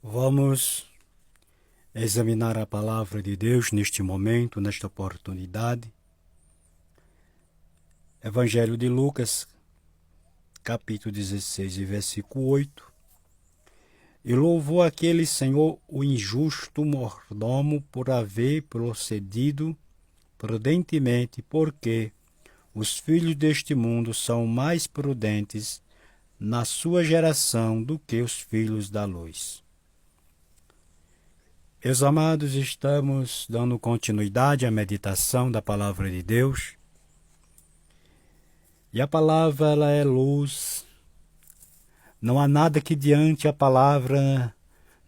Vamos examinar a palavra de Deus neste momento, nesta oportunidade. Evangelho de Lucas, capítulo 16, versículo 8. E louvou aquele senhor o injusto mordomo por haver procedido prudentemente, porque os filhos deste mundo são mais prudentes na sua geração do que os filhos da luz. Meus amados, estamos dando continuidade à meditação da palavra de Deus. E a palavra, ela é luz. Não há nada que diante a palavra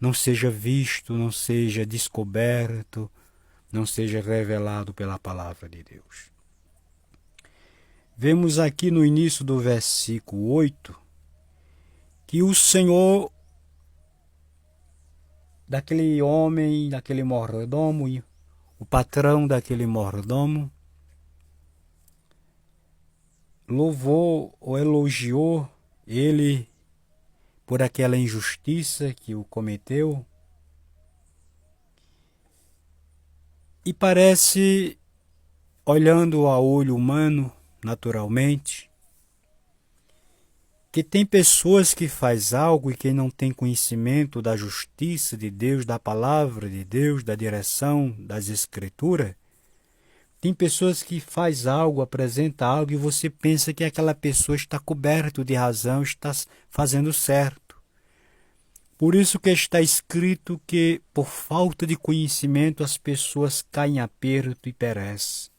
não seja visto, não seja descoberto, não seja revelado pela palavra de Deus. Vemos aqui no início do versículo 8 que o Senhor daquele homem, daquele mordomo, o patrão daquele mordomo, louvou ou elogiou ele por aquela injustiça que o cometeu. E parece, olhando a olho humano, naturalmente, que tem pessoas que faz algo e que não tem conhecimento da justiça de Deus, da palavra de Deus, da direção das Escrituras. Tem pessoas que faz algo, apresenta algo e você pensa que aquela pessoa está coberta de razão, está fazendo certo. Por isso que está escrito que por falta de conhecimento as pessoas caem em aperto e perecem.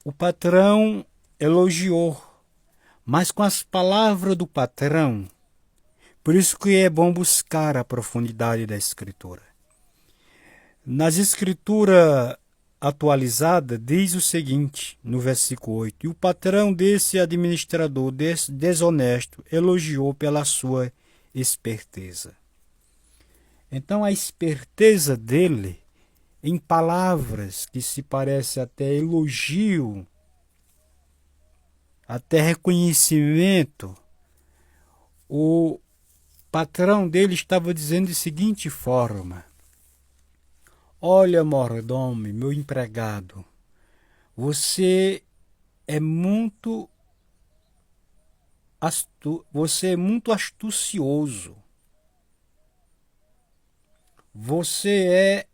O patrão elogiou, mas com as palavras do patrão. Por isso que é bom buscar a profundidade da Escritura. Nas Escrituras atualizadas, diz o seguinte, no versículo 8, e o patrão desse administrador desonesto elogiou pela sua esperteza. Então a esperteza dele, em palavras que se parece até elogio, até reconhecimento, o patrão dele estava dizendo de seguinte forma: olha, mordomo, meu empregado, você é muito astucioso. Você é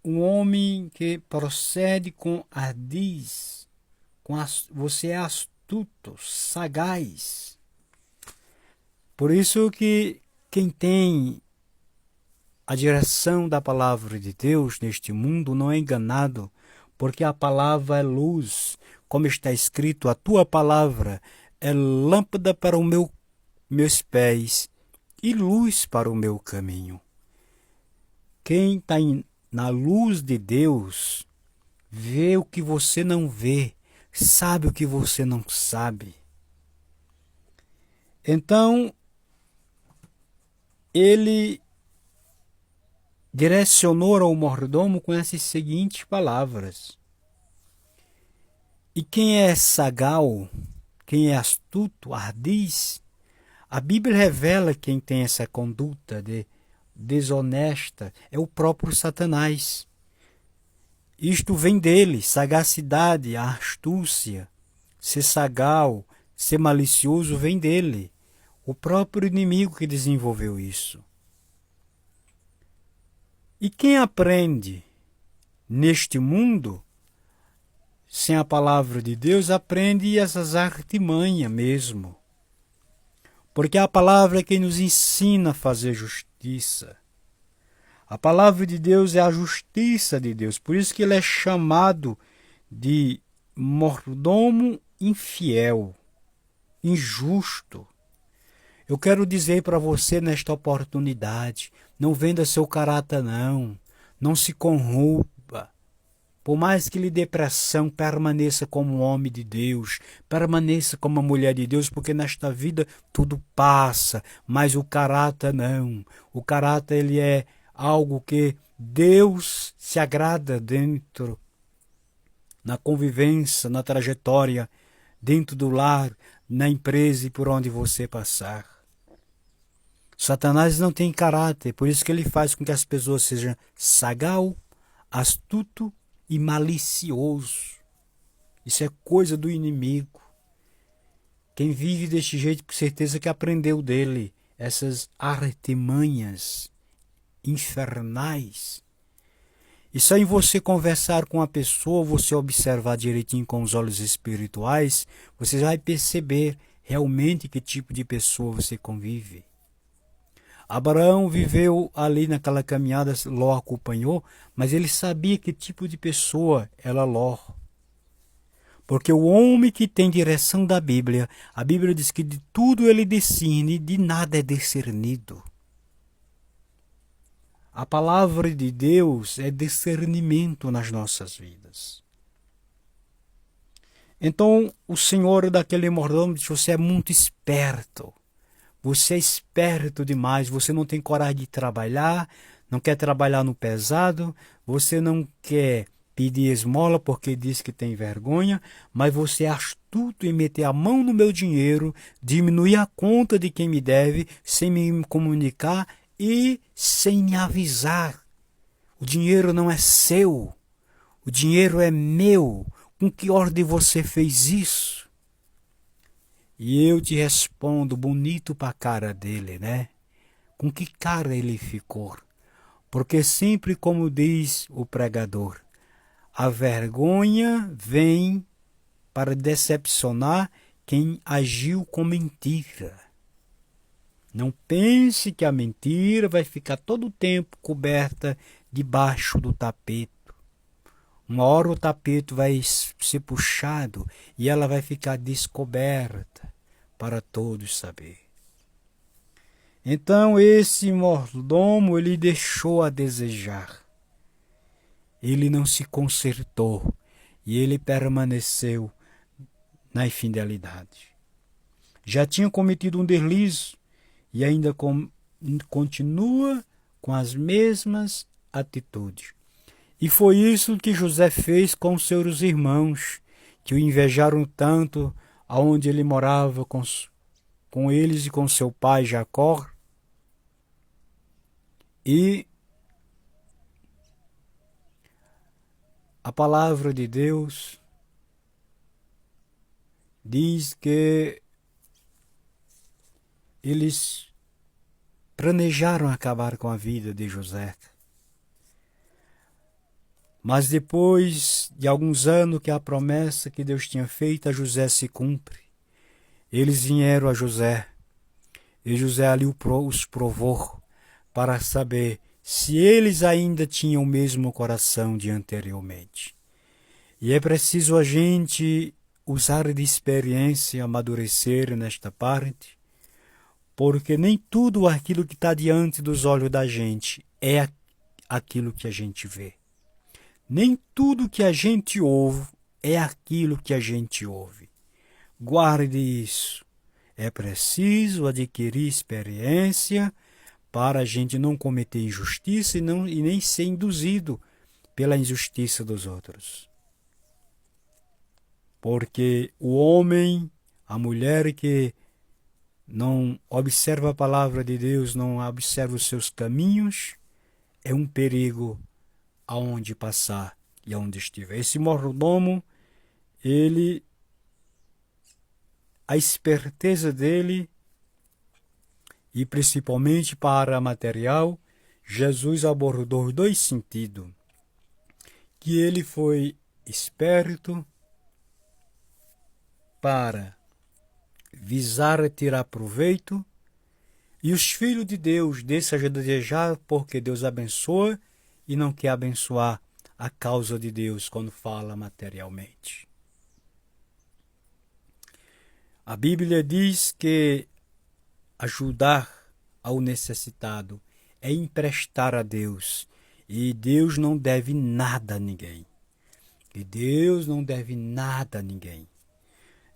um homem que procede com ardis. Você é astuto, sagaz. Por isso que quem tem a direção da palavra de Deus neste mundo não é enganado, porque a palavra é luz. Como está escrito, a tua palavra é lâmpada para os meus pés e luz para o meu caminho. Quem está na luz de Deus vê o que você não vê, sabe o que você não sabe. Então, ele direcionou ao mordomo com essas seguintes palavras: e quem é sagal, quem é astuto, ardis, a Bíblia revela quem tem essa conduta desonesta é o próprio Satanás. Isto vem dele, sagacidade, a astúcia, ser sagal, ser malicioso vem dele. O próprio inimigo que desenvolveu isso. E quem aprende neste mundo, sem a palavra de Deus, aprende essas artimanhas mesmo. Porque a palavra é quem nos ensina a fazer justiça. A palavra de Deus é a justiça de Deus. Por isso que ele é chamado de mordomo infiel, injusto. Eu quero dizer para você nesta oportunidade, não venda seu caráter não se corrompa. Por mais que lhe dê pressão, permaneça como um homem de Deus, permaneça como uma mulher de Deus, porque nesta vida tudo passa, mas o caráter não. O caráter ele é algo que Deus se agrada dentro, na convivência, na trajetória, dentro do lar, na empresa e por onde você passar. Satanás não tem caráter, por isso que ele faz com que as pessoas sejam sagaz, astuto e malicioso. Isso é coisa do inimigo. Quem vive deste jeito, com certeza que aprendeu dele essas artimanhas infernais. E só em você conversar com a pessoa, você observar direitinho com os olhos espirituais, você vai perceber realmente que tipo de pessoa você convive. Abraão viveu ali naquela caminhada, Ló acompanhou, mas ele sabia que tipo de pessoa era Ló. Porque o homem que tem direção da Bíblia, a Bíblia diz que de tudo ele discerne, de nada é discernido. A palavra de Deus é discernimento nas nossas vidas. Então, o senhor daquele mordomo disse, você é muito esperto. Você é esperto demais, você não tem coragem de trabalhar, não quer trabalhar no pesado, você não quer pedir esmola porque diz que tem vergonha, mas você é astuto em meter a mão no meu dinheiro, diminuir a conta de quem me deve, sem me comunicar e sem me avisar. O dinheiro não é seu, o dinheiro é meu. Com que ordem você fez isso? E eu te respondo bonito para a cara dele, né? Com que cara ele ficou? Porque sempre, como diz o pregador, a vergonha vem para decepcionar quem agiu com mentira. Não pense que a mentira vai ficar todo o tempo coberta debaixo do tapete. Uma hora o tapete vai ser puxado e ela vai ficar descoberta para todos saber. Então esse mordomo ele deixou a desejar. Ele não se consertou e ele permaneceu na infidelidade. Já tinha cometido um deslize e ainda continua com as mesmas atitudes. E foi isso que José fez com seus irmãos, que o invejaram tanto aonde ele morava com eles e com seu pai Jacó. E a palavra de Deus diz que eles planejaram acabar com a vida de José. Mas depois de alguns anos que a promessa que Deus tinha feito a José se cumpre, eles vieram a José, e José ali os provou para saber se eles ainda tinham o mesmo coração de anteriormente. E é preciso a gente usar de experiência, amadurecer nesta parte, porque nem tudo aquilo que está diante dos olhos da gente é aquilo que a gente vê. Nem tudo que a gente ouve é aquilo que a gente ouve. Guarde isso. É preciso adquirir experiência para a gente não cometer injustiça e nem ser induzido pela injustiça dos outros. Porque o homem, a mulher que não observa a palavra de Deus, não observa os seus caminhos, é um perigo aonde passar e aonde estiver. Esse mordomo, a esperteza dele, e principalmente para a material, Jesus abordou dois sentidos. Que ele foi esperto para visar tirar proveito, e os filhos de Deus deixam de desejar porque Deus abençoa e não quer abençoar a causa de Deus quando fala materialmente. A Bíblia diz que ajudar ao necessitado é emprestar a Deus, e Deus não deve nada a ninguém. E Deus não deve nada a ninguém.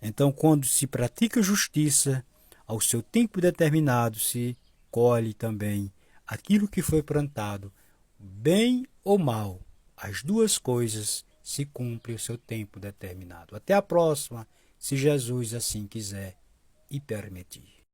Então, quando se pratica justiça, ao seu tempo determinado se colhe também aquilo que foi plantado, bem ou mal, as duas coisas se cumprem o seu tempo determinado. Até a próxima, se Jesus assim quiser e permitir.